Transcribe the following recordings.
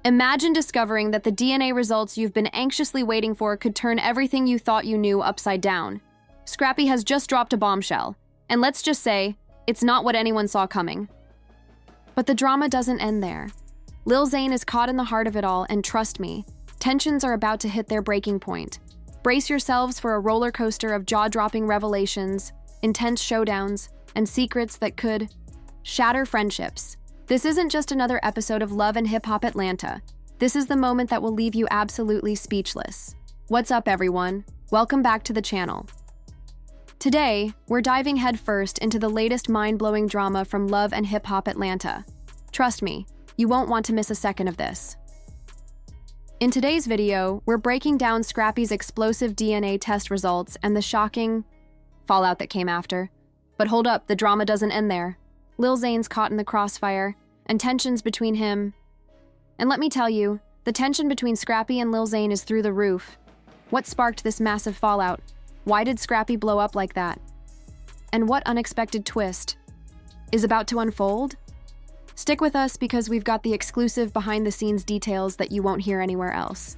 Imagine discovering that the DNA results you've been anxiously waiting for could turn everything you thought you knew upside down. Scrappy has just dropped a bombshell, and let's just say, it's not what anyone saw coming. But the drama doesn't end there. Lil Zayn is caught in the heart of it all, and trust me, tensions are about to hit their breaking point. Brace yourselves for a roller coaster of jaw-dropping revelations, intense showdowns, and secrets that could shatter friendships. This isn't just another episode of Love and Hip Hop Atlanta. This is the moment that will leave you absolutely speechless. What's up, everyone? Welcome back to the channel. Today, we're diving headfirst into the latest mind-blowing drama from Love and Hip Hop Atlanta. Trust me, you won't want to miss a second of this. In today's video, we're breaking down Scrappy's explosive DNA test results and the shocking fallout that came after. But hold up, the drama doesn't end there. Lil Zayn's caught in the crossfire, and tensions between him. And let me tell you, the tension between Scrappy and Lil Zayn is through the roof. What sparked this massive fallout? Why did Scrappy blow up like that? And what unexpected twist is about to unfold? Stick with us because we've got the exclusive behind-the-scenes details that you won't hear anywhere else.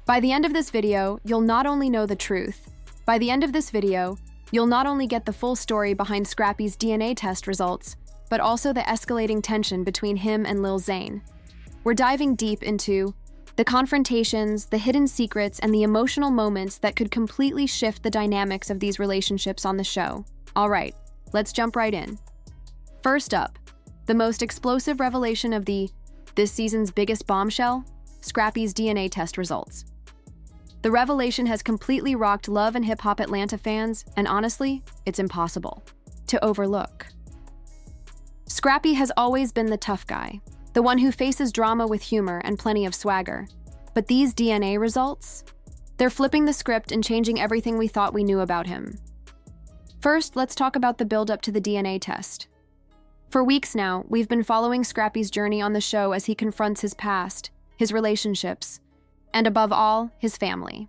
By the end of this video, you'll not only know the truth. By the end of this video, you'll not only get the full story behind Scrappy's DNA test results, but also the escalating tension between him and Lil Zayn. We're diving deep into the confrontations, the hidden secrets, and the emotional moments that could completely shift the dynamics of these relationships on the show. All right, let's jump right in. First up, the most explosive revelation of this season's biggest bombshell, Scrappy's DNA test results. The revelation has completely rocked Love and Hip Hop Atlanta fans, and honestly, it's impossible to overlook. Scrappy has always been the tough guy, the one who faces drama with humor and plenty of swagger. But these DNA results? They're flipping the script and changing everything we thought we knew about him. First, let's talk about the build-up to the DNA test. For weeks now, we've been following Scrappy's journey on the show as he confronts his past, his relationships, and above all, his family.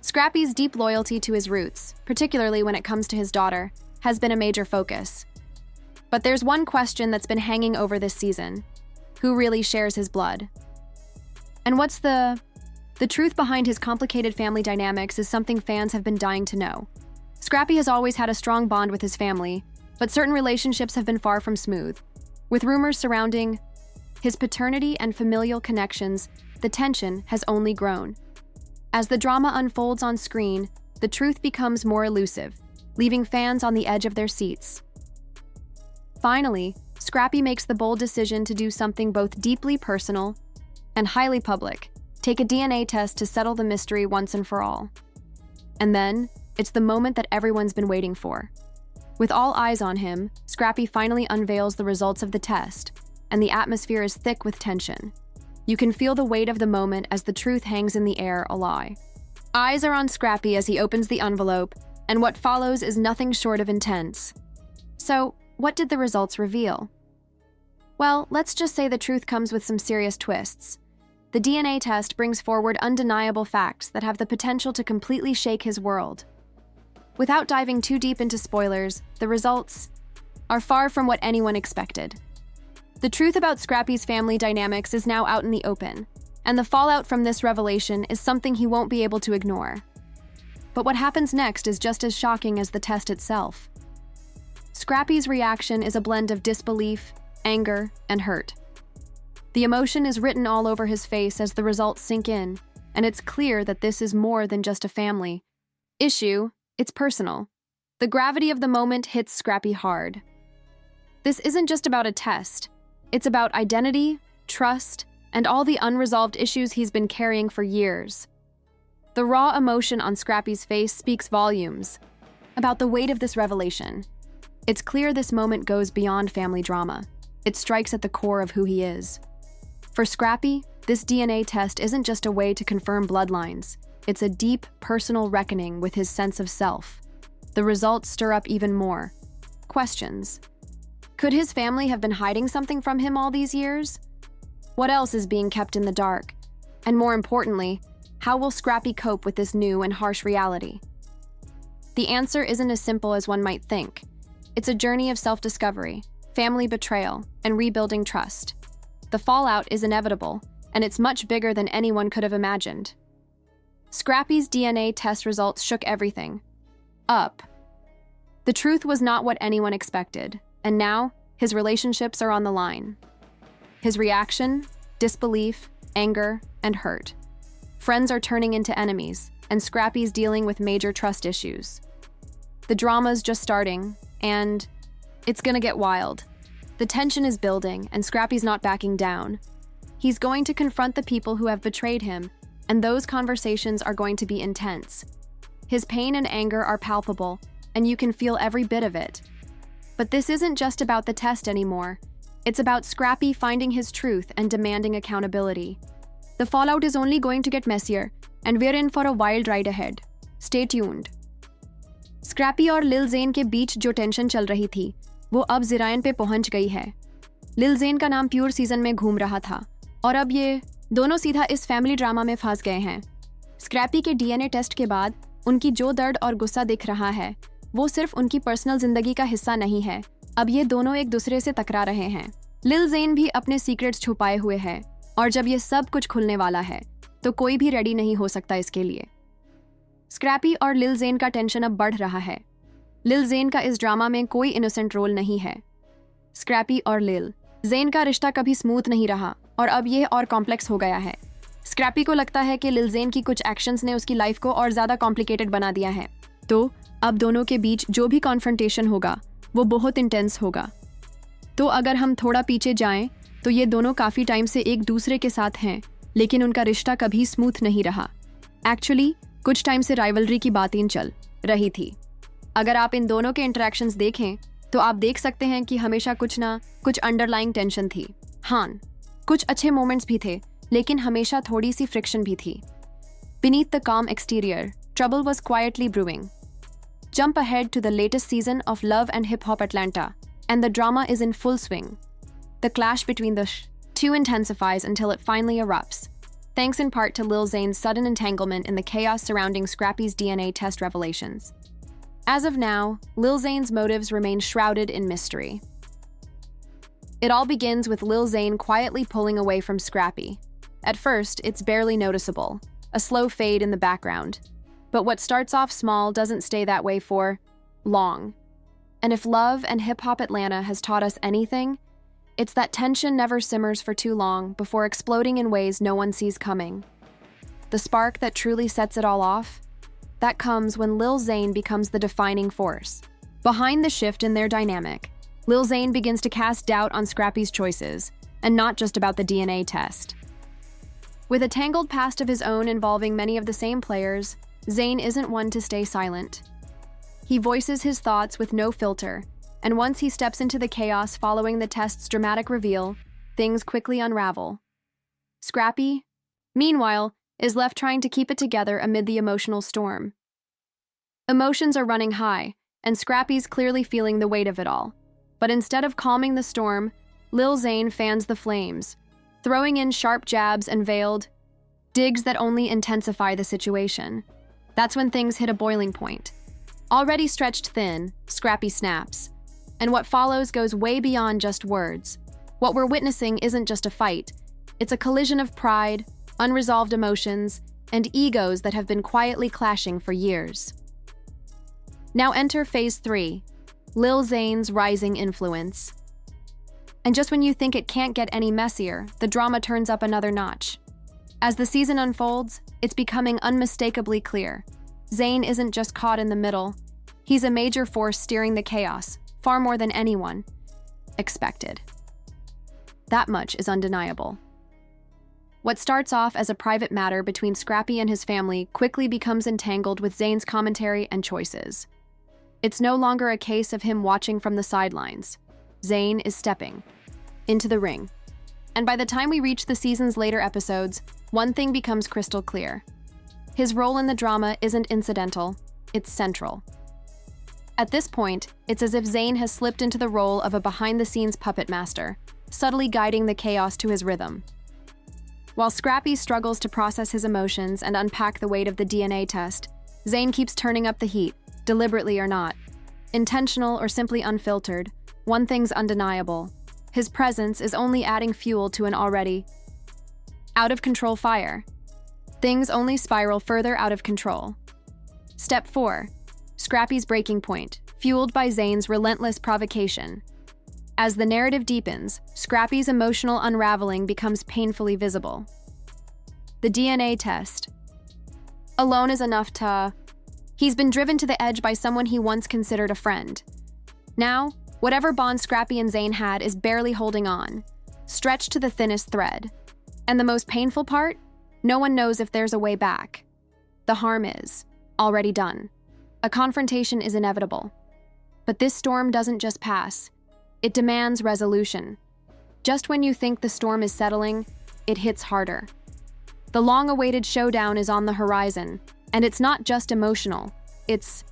Scrappy's deep loyalty to his roots, particularly when it comes to his daughter, has been a major focus. But there's one question that's been hanging over this season. Who really shares his blood? And what's the truth behind his complicated family dynamics is something fans have been dying to know. Scrappy has always had a strong bond with his family, but certain relationships have been far from smooth. With rumors surrounding his paternity and familial connections, the tension has only grown. As the drama unfolds on screen, the truth becomes more elusive, leaving fans on the edge of their seats. Finally, Scrappy makes the bold decision to do something both deeply personal and highly public, take a DNA test to settle the mystery once and for all. And then, it's the moment that everyone's been waiting for. With all eyes on him, Scrappy finally unveils the results of the test, and the atmosphere is thick with tension. You can feel the weight of the moment as the truth hangs in the air a lie. Eyes are on Scrappy as he opens the envelope, and what follows is nothing short of intense. So, what did the results reveal? Well, let's just say the truth comes with some serious twists. The DNA test brings forward undeniable facts that have the potential to completely shake his world. Without diving too deep into spoilers, the results are far from what anyone expected. The truth about Scrappy's family dynamics is now out in the open, and the fallout from this revelation is something he won't be able to ignore. But what happens next is just as shocking as the test itself. Scrappy's reaction is a blend of disbelief, anger, and hurt. The emotion is written all over his face as the results sink in, and it's clear that this is more than just a family issue, it's personal. The gravity of the moment hits Scrappy hard. This isn't just about a test. It's about identity, trust, and all the unresolved issues he's been carrying for years. The raw emotion on Scrappy's face speaks volumes about the weight of this revelation. It's clear this moment goes beyond family drama. It strikes at the core of who he is. For Scrappy, this DNA test isn't just a way to confirm bloodlines. It's a deep, personal reckoning with his sense of self. The results stir up even more questions. Could his family have been hiding something from him all these years? What else is being kept in the dark? And more importantly, how will Scrappy cope with this new and harsh reality? The answer isn't as simple as one might think. It's a journey of self-discovery, family betrayal, and rebuilding trust. The fallout is inevitable, and it's much bigger than anyone could have imagined. Scrappy's DNA test results shook everything up. The truth was not what anyone expected, and now his relationships are on the line. His reaction, disbelief, anger, and hurt. Friends are turning into enemies, and Scrappy's dealing with major trust issues. The drama's just starting, and it's gonna get wild. The tension is building, and Scrappy's not backing down. He's going to confront the people who have betrayed him, and those conversations are going to be intense. His pain and anger are palpable, and you can feel every bit of it. But this isn't just about the test anymore. It's about Scrappy finding his truth and demanding accountability. The fallout is only going to get messier, and we're in for a wild ride ahead. Stay tuned. Scrappy और Lil Zen के बीच जो tension चल रही थी, वो अब ज़राइन पे पहुंच गई है। लिल ज़ेन का नाम प्योर सीजन में घूम रहा था, और अब ये दोनों सीधा इस फैमिली ड्रामा में फंस गए हैं। स्क्रैपी के डीएनए टेस्ट के बाद उनकी जो दर्द और गुस्सा दिख रहा है, वो सिर्फ उनकी पर्सनल जिंदगी का हिस्सा नहीं है। अब ये दोनों एक दूसरे से टकरा रहे हैं। लिल ज़ेन भी अपने सीक्रेट्स छुपाए हुए है, और जब ये सब कुछ खुलने वाला है, तो कोई भी रेडी नहीं हो सकता इसके लिए। स्क्रैपी और लिल ज़ेन का टेंशन अब बढ़ रहा है। लिल ज़ेन का इस ड्रामा में कोई इनोसेंट रोल नहीं है। स्क्रैपी और लिल ज़ेन का रिश्ता कभी स्मूथ नहीं रहा, और अब यह और कॉम्प्लेक्स हो गया है। स्क्रैपी को लगता है कि लिल ज़ेन की कुछ एक्शंस ने उसकी लाइफ को और ज़्यादा कॉम्प्लिकेटेड बना दिया है। तो अब दोनों के बीच जो भी कॉन्फ्रंटेशन होगा, वो बहुत इंटेंस होगा। तो अगर हम थोड़ा पीछे जाएं, तो ये दोनों काफ़ी टाइम से एक दूसरे के साथ हैं, लेकिन उनका रिश्ता कभी स्मूथ नहीं रहा। एक्चुअली कुछ टाइम से राइवलरी की बातें चल रही थी। अगर आप इन दोनों के इंटरेक्शंस देखें, तो आप देख सकते हैं कि हमेशा कुछ ना कुछ अंडरलाइंग टेंशन थी। हाँ, कुछ अच्छे मोमेंट्स भी थे, लेकिन हमेशा थोड़ी सी फ्रिक्शन भी थी। Beneath the calm exterior, trouble was quietly brewing. Jump ahead to the latest season of Love and Hip Hop Atlanta, and the drama is in full swing. The clash between the two intensifies until it finally erupts, thanks in part to Lil Zayn's sudden entanglement in the chaos surrounding Scrappy's DNA test revelations. As of now, Lil Zayn's motives remain shrouded in mystery. It all begins with Lil Zayn quietly pulling away from Scrappy. At first, it's barely noticeable, a slow fade in the background. But what starts off small doesn't stay that way for long. And if Love and Hip Hop Atlanta has taught us anything, it's that tension never simmers for too long before exploding in ways no one sees coming. The spark that truly sets it all off? That comes when Lil Zayn becomes the defining force. Behind the shift in their dynamic, Lil Zayn begins to cast doubt on Scrappy's choices, and not just about the DNA test. With a tangled past of his own involving many of the same players, Zayn isn't one to stay silent. He voices his thoughts with no filter, and once he steps into the chaos following the test's dramatic reveal, things quickly unravel. Scrappy, meanwhile, is left trying to keep it together amid the emotional storm. Emotions are running high, and Scrappy's clearly feeling the weight of it all. But instead of calming the storm, Lil Zayn fans the flames, throwing in sharp jabs and veiled digs that only intensify the situation. That's when things hit a boiling point. Already stretched thin, Scrappy snaps. And what follows goes way beyond just words. What we're witnessing isn't just a fight. It's a collision of pride, unresolved emotions, and egos that have been quietly clashing for years. Now enter Phase 3, Lil Zayn's rising influence. And just when you think it can't get any messier, the drama turns up another notch. As the season unfolds, it's becoming unmistakably clear. Zayn isn't just caught in the middle. He's a major force steering the chaos, far more than anyone expected. That much is undeniable. What starts off as a private matter between Scrappy and his family quickly becomes entangled with Zayn's commentary and choices. It's no longer a case of him watching from the sidelines. Zayn is stepping into the ring. And by the time we reach the season's later episodes, one thing becomes crystal clear. His role in the drama isn't incidental, it's central. At this point, it's as if Zayn has slipped into the role of a behind-the-scenes puppet master, subtly guiding the chaos to his rhythm. While Scrappy struggles to process his emotions and unpack the weight of the DNA test, Zayn keeps turning up the heat, deliberately or not. Intentional or simply unfiltered, one thing's undeniable. His presence is only adding fuel to an already out-of-control fire. Things only spiral further out of control. Step 4. Scrappy's breaking point, fueled by Zayn's relentless provocation. As the narrative deepens, Scrappy's emotional unraveling becomes painfully visible. The DNA test alone is enough to... He's been driven to the edge by someone he once considered a friend. Now, whatever bond Scrappy and Zayn had is barely holding on, stretched to the thinnest thread. And the most painful part? No one knows if there's a way back. The harm is already done. A confrontation is inevitable. But this storm doesn't just pass. It demands resolution. Just when you think the storm is settling, it hits harder. The long-awaited showdown is on the horizon, and it's not just emotional, it's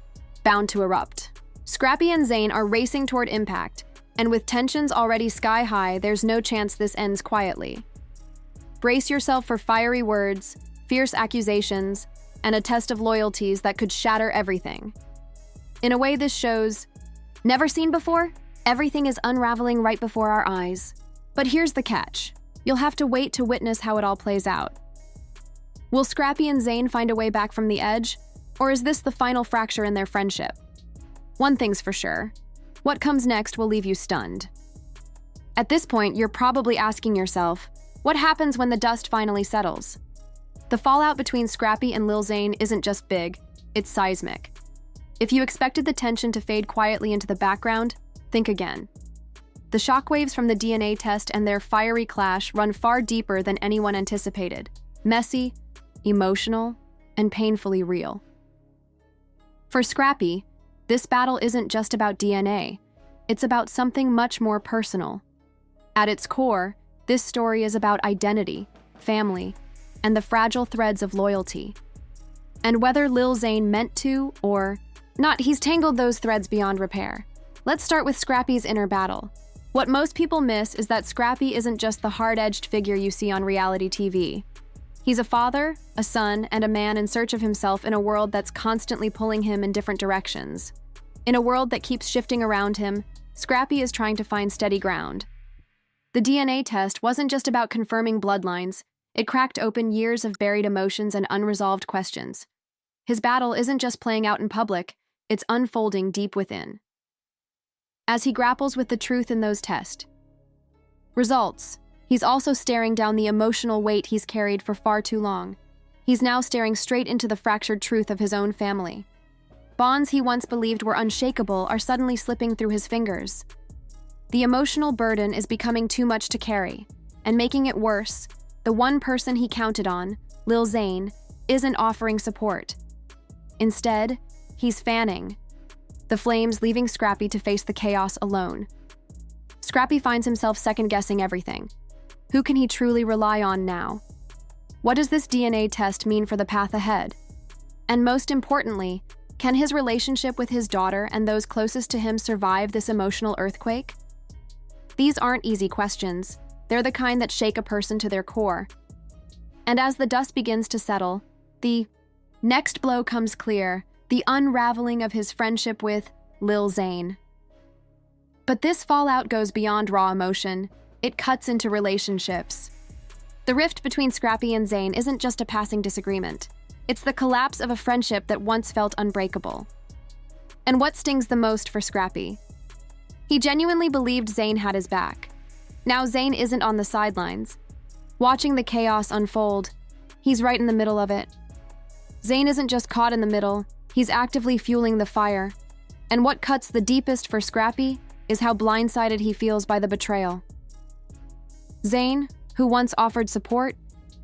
bound to erupt. Scrappy and Zayn are racing toward impact, and with tensions already sky-high, there's no chance this ends quietly. Brace yourself for fiery words, fierce accusations, and a test of loyalties that could shatter everything. In a way, this shows, never seen before, everything is unraveling right before our eyes. But here's the catch. You'll have to wait to witness how it all plays out. Will Scrappy and Zayn find a way back from the edge, or is this the final fracture in their friendship? One thing's for sure. What comes next will leave you stunned. At this point, you're probably asking yourself, what happens when the dust finally settles? The fallout between Scrappy and Lil Zayn isn't just big, it's seismic. If you expected the tension to fade quietly into the background, think again. The shockwaves from the DNA test and their fiery clash run far deeper than anyone anticipated. Messy, emotional, and painfully real. For Scrappy, this battle isn't just about DNA, it's about something much more personal. At its core, this story is about identity, family, and the fragile threads of loyalty. And whether Lil Zayn meant to or not, he's tangled those threads beyond repair. Let's start with Scrappy's inner battle. What most people miss is that Scrappy isn't just the hard-edged figure you see on reality TV. He's a father, a son, and a man in search of himself in a world that's constantly pulling him in different directions. In a world that keeps shifting around him, Scrappy is trying to find steady ground. The DNA test wasn't just about confirming bloodlines, it cracked open years of buried emotions and unresolved questions. His battle isn't just playing out in public, it's unfolding deep within. As he grapples with the truth in those results, he's also staring down the emotional weight he's carried for far too long. He's now staring straight into the fractured truth of his own family. Bonds he once believed were unshakable are suddenly slipping through his fingers. The emotional burden is becoming too much to carry, and making it worse, the one person he counted on, Lil Zayn, isn't offering support. Instead, he's fanning the flames, leaving Scrappy to face the chaos alone. Scrappy finds himself second-guessing everything. Who can he truly rely on now? What does this DNA test mean for the path ahead? And most importantly, can his relationship with his daughter and those closest to him survive this emotional earthquake? These aren't easy questions. They're the kind that shake a person to their core. And as the dust begins to settle, the next blow comes clear, the unraveling of his friendship with Lil Zayn. But this fallout goes beyond raw emotion. It cuts into relationships. The rift between Scrappy and Zayn isn't just a passing disagreement. It's the collapse of a friendship that once felt unbreakable. And what stings the most for Scrappy? He genuinely believed Zayn had his back. Now Zayn isn't on the sidelines. Watching the chaos unfold, he's right in the middle of it. Zayn isn't just caught in the middle, he's actively fueling the fire. And what cuts the deepest for Scrappy is how blindsided he feels by the betrayal. Zayn, who once offered support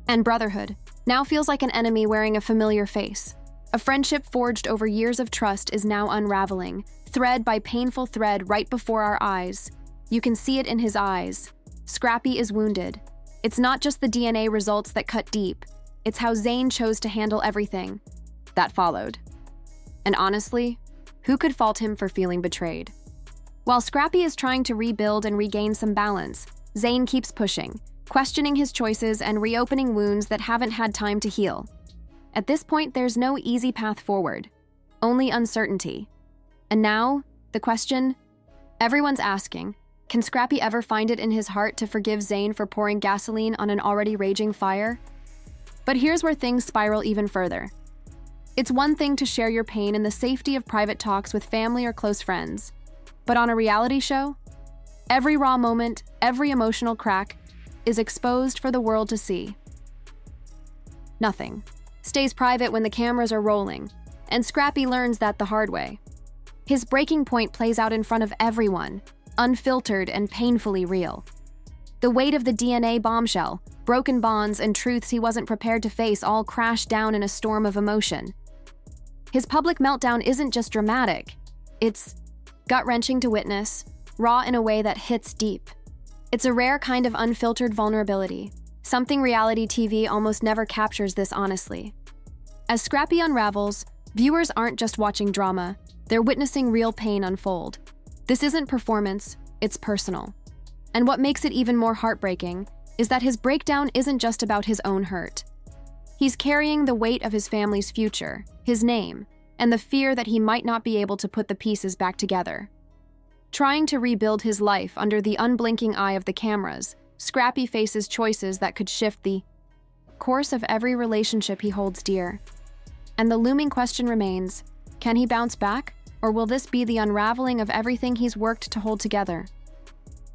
and brotherhood, now feels like an enemy wearing a familiar face. A friendship forged over years of trust is now unraveling, thread by painful thread right before our eyes. You can see it in his eyes. Scrappy is wounded. It's not just the DNA results that cut deep, it's how Zayn chose to handle everything that followed. And honestly, who could fault him for feeling betrayed? While Scrappy is trying to rebuild and regain some balance, Zayn keeps pushing, questioning his choices and reopening wounds that haven't had time to heal. At this point, there's no easy path forward, only uncertainty. And now, the question everyone's asking, Can Scrappy ever find it in his heart to forgive Zayn for pouring gasoline on an already raging fire? But here's where things spiral even further. It's one thing to share your pain in the safety of private talks with family or close friends. But on a reality show, every raw moment, every emotional crack is exposed for the world to see. Nothing stays private when the cameras are rolling, and Scrappy learns that the hard way. His breaking point plays out in front of everyone, unfiltered and painfully real. The weight of the DNA bombshell, broken bonds, and truths he wasn't prepared to face all crash down in a storm of emotion. His public meltdown isn't just dramatic. It's gut-wrenching to witness, raw in a way that hits deep. It's a rare kind of unfiltered vulnerability, something reality TV almost never captures this honestly. As Scrappy unravels, viewers aren't just watching drama, they're witnessing real pain unfold. This isn't performance, it's personal. And what makes it even more heartbreaking is that his breakdown isn't just about his own hurt. He's carrying the weight of his family's future, his name, and the fear that he might not be able to put the pieces back together. Trying to rebuild his life under the unblinking eye of the cameras, Scrappy faces choices that could shift the course of every relationship he holds dear. And the looming question remains, can he bounce back, or will this be the unraveling of everything he's worked to hold together?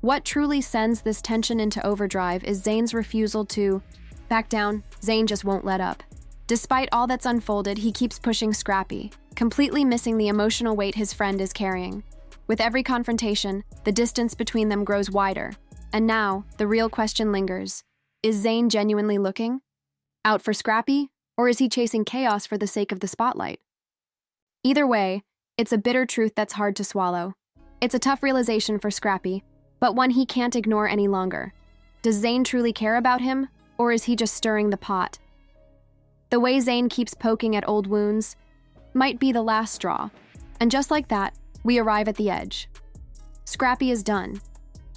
What truly sends this tension into overdrive is Zayn's refusal to back down. Zayn just won't let up. Despite all that's unfolded, he keeps pushing Scrappy, completely missing the emotional weight his friend is carrying. With every confrontation, the distance between them grows wider. And now, the real question lingers. Is Zayn genuinely looking out for Scrappy, or is he chasing chaos for the sake of the spotlight? Either way, it's a bitter truth that's hard to swallow. It's a tough realization for Scrappy, but one he can't ignore any longer. Does Zayn truly care about him, or is he just stirring the pot? The way Zayn keeps poking at old wounds might be the last straw. And just like that, we arrive at the edge. Scrappy is done.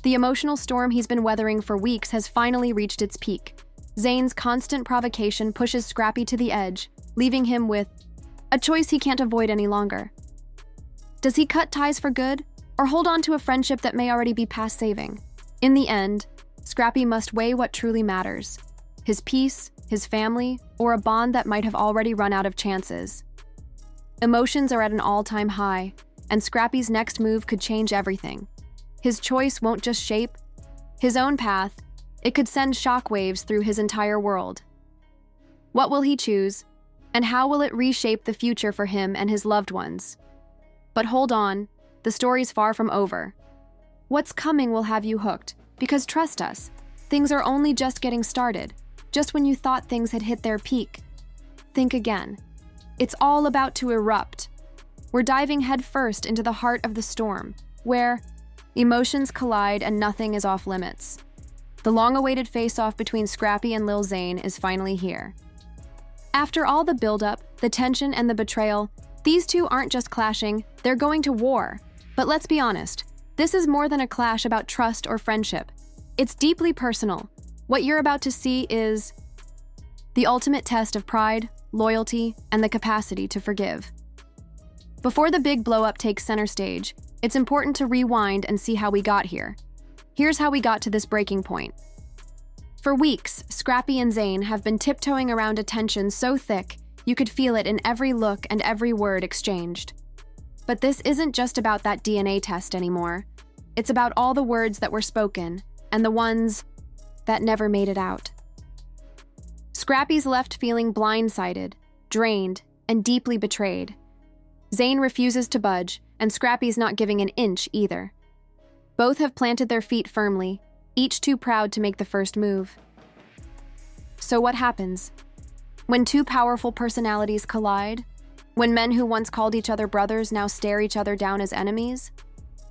The emotional storm he's been weathering for weeks has finally reached its peak. Zayn's constant provocation pushes Scrappy to the edge, leaving him with a choice he can't avoid any longer. Does he cut ties for good, or hold on to a friendship that may already be past saving? In the end, Scrappy must weigh what truly matters: his peace, his family, or a bond that might have already run out of chances. Emotions are at an all-time high, and Scrappy's next move could change everything. His choice won't just shape his own path, it could send shockwaves through his entire world. What will he choose, and how will it reshape the future for him and his loved ones? But hold on, the story's far from over. What's coming will have you hooked, because trust us, things are only just getting started. Just when you thought things had hit their peak, think again. It's all about to erupt. We're diving headfirst into the heart of the storm, where emotions collide and nothing is off limits. The long-awaited face-off between Scrappy and Lil Zayn is finally here. After all the build-up, the tension, and the betrayal, these two aren't just clashing, they're going to war. But let's be honest, this is more than a clash about trust or friendship. It's deeply personal. What you're about to see is the ultimate test of pride, loyalty, and the capacity to forgive. Before the big blow-up takes center stage, it's important to rewind and see how we got here. Here's how we got to this breaking point. For weeks, Scrappy and Zayn have been tiptoeing around a tension so thick you could feel it in every look and every word exchanged. But this isn't just about that DNA test anymore. It's about all the words that were spoken and the ones that never made it out. Scrappy's left feeling blindsided, drained, and deeply betrayed. Zayn refuses to budge, and Scrappy's not giving an inch either. Both have planted their feet firmly, each too proud to make the first move. So what happens? When two powerful personalities collide? When men who once called each other brothers now stare each other down as enemies?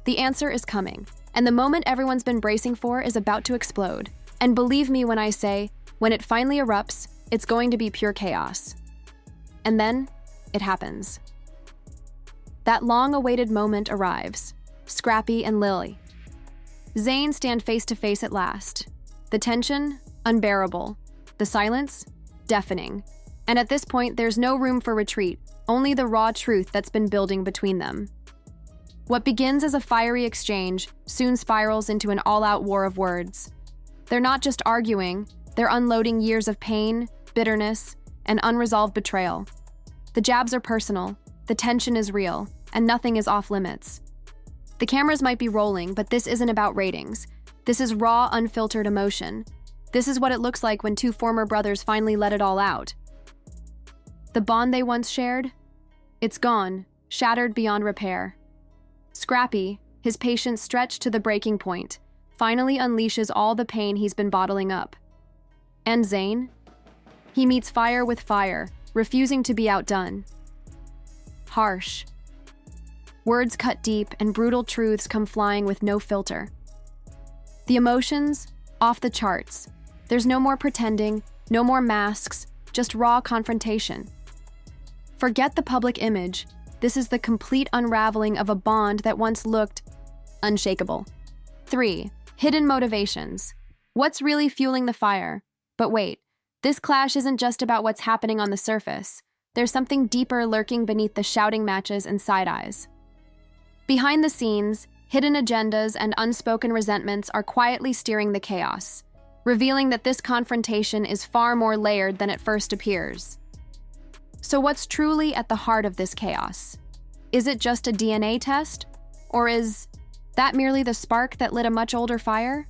The answer is coming, and the moment everyone's been bracing for is about to explode. And believe me when I say, when it finally erupts, it's going to be pure chaos. And then, it happens. That long-awaited moment arrives. Scrappy and Lily. Zayn stand face-to-face at last. The tension, unbearable. The silence, deafening. And at this point, there's no room for retreat, only the raw truth that's been building between them. What begins as a fiery exchange soon spirals into an all-out war of words. They're not just arguing, they're unloading years of pain, bitterness, and unresolved betrayal. The jabs are personal, the tension is real, and nothing is off limits. The cameras might be rolling, but this isn't about ratings. This is raw, unfiltered emotion. This is what it looks like when two former brothers finally let it all out. The bond they once shared? It's gone, shattered beyond repair. Scrappy, his patience stretched to the breaking point, finally unleashes all the pain he's been bottling up. And Zayn? He meets fire with fire, refusing to be outdone. Harsh. Words cut deep and brutal truths come flying with no filter. The emotions? Off the charts. There's no more pretending, no more masks, just raw confrontation. Forget the public image. This is the complete unraveling of a bond that once looked unshakable. 3. Hidden motivations. What's really fueling the fire? But wait, this clash isn't just about what's happening on the surface. There's something deeper lurking beneath the shouting matches and side-eyes. Behind the scenes, hidden agendas and unspoken resentments are quietly steering the chaos, revealing that this confrontation is far more layered than it first appears. So what's truly at the heart of this chaos? Is it just a DNA test? Or is that merely the spark that lit a much older fire?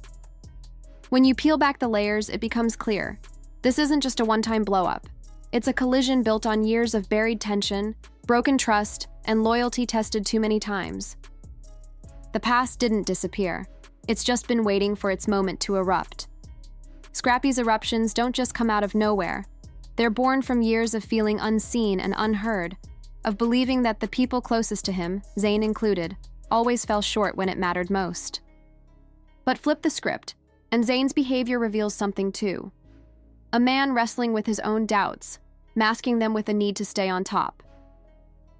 When you peel back the layers, it becomes clear. This isn't just a one-time blow-up. It's a collision built on years of buried tension, broken trust, and loyalty tested too many times. The past didn't disappear. It's just been waiting for its moment to erupt. Scrappy's eruptions don't just come out of nowhere. They're born from years of feeling unseen and unheard, of believing that the people closest to him, Zayn included, always fell short when it mattered most. But flip the script, and Zayn's behavior reveals something too. A man wrestling with his own doubts, masking them with a need to stay on top.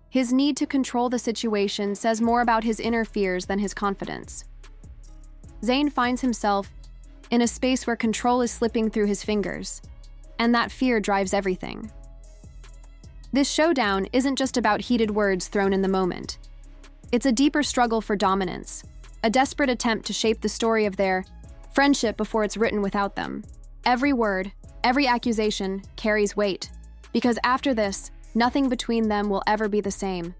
His need to control the situation says more about his inner fears than his confidence. Zayn finds himself in a space where control is slipping through his fingers, and that fear drives everything. This showdown isn't just about heated words thrown in the moment. It's a deeper struggle for dominance, a desperate attempt to shape the story of their friendship before it's written without them. Every word, every accusation carries weight, because after this, nothing between them will ever be the same.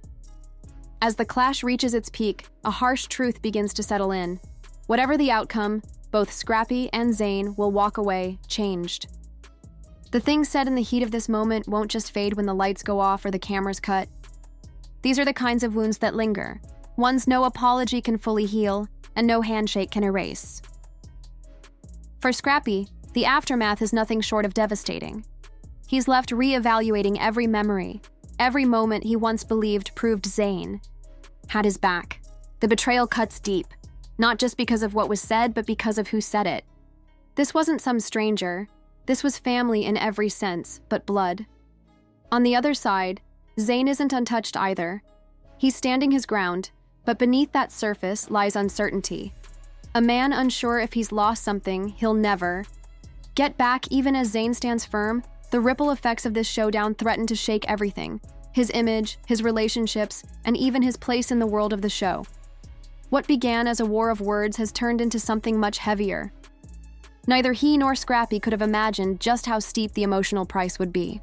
As the clash reaches its peak, a harsh truth begins to settle in. Whatever the outcome, both Scrappy and Zayn will walk away changed. The things said in the heat of this moment won't just fade when the lights go off or the cameras cut. These are the kinds of wounds that linger, ones no apology can fully heal, and no handshake can erase. For Scrappy, the aftermath is nothing short of devastating. He's left re-evaluating every memory, every moment he once believed proved Zayn had his back. The betrayal cuts deep, not just because of what was said, but because of who said it. This wasn't some stranger. This was family in every sense, but blood. On the other side, Zayn isn't untouched either. He's standing his ground, but beneath that surface lies uncertainty. A man unsure if he's lost something he'll never get back. Even as Zayn stands firm, the ripple effects of this showdown threaten to shake everything: his image, his relationships, and even his place in the world of the show. What began as a war of words has turned into something much heavier. Neither he nor Scrappy could have imagined just how steep the emotional price would be.